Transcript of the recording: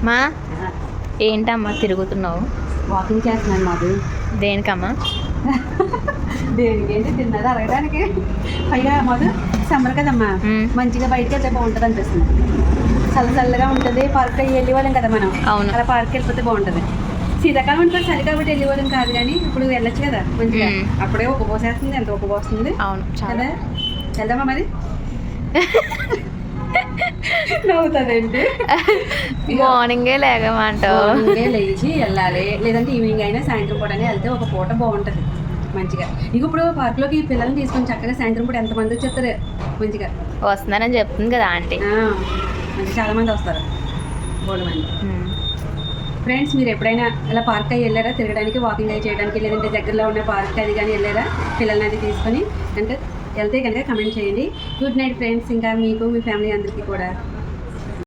మా ఏంటమ్మా తిరుగుతున్నావు? వాకింగ్ చేస్తున్నాను మాకు. దేనికమ్మా? దేనికి ఏంటి తిన్నది అడగడానికి. పైగా మాకు సమ్మర్ కదమ్మా, మంచిగా బయటకి వెళ్తే బాగుంటుంది అనిపిస్తుంది. చల్లగా ఉంటుంది. పార్క్ వెళ్ళే వాళ్ళం కదా మనం. అవును. అలా పార్క్ వెళ్ళిపోతే బాగుంటుంది. శీతాకాలం ఉంటుంది, చలి కాబట్టి వెళ్ళే వాళ్ళం కాదు, కానీ ఇప్పుడు వెళ్ళొచ్చు కదా మంచిగా. అప్పుడే ఒక పోసేస్తుంది, ఎంత ఒక పోస్తుంది. అవును కదా, వెళ్దామా మరి? నవ్వుతుందండి. మార్నింగే లేగమంటావు? మార్నింగే లేచి వెళ్ళాలి, లేదంటే ఈవినింగ్ అయినా సాయంత్రం పూట వెళ్తే ఒక పూట బాగుంటుంది మంచిగా. ఇక ఇప్పుడు పార్క్లోకి పిల్లల్ని తీసుకొని చక్కగా సాయంత్రం పూట ఎంతమంది వచ్చేస్తారు మంచిగా. వస్తున్నానని చెప్తుంది కదా ఆంటీ. మంచి చాలా మంది వస్తారు, బోల్డ్ మంది. ఫ్రెండ్స్, మీరు ఎప్పుడైనా ఇలా పార్క్ అయ్యి వెళ్ళారా తిరగడానికి, వాకింగ్ అయ్యి చేయడానికి, లేదంటే దగ్గరలో ఉన్న పార్క్ అది కానీ వెళ్ళారా పిల్లల్ని అది తీసుకొని? అంటే వెళ్తే కనుక కమెంట్ చేయండి. గుడ్ నైట్ ఫ్రెండ్స్, ఇంకా మీకు మీ ఫ్యామిలీ అందరికీ కూడా.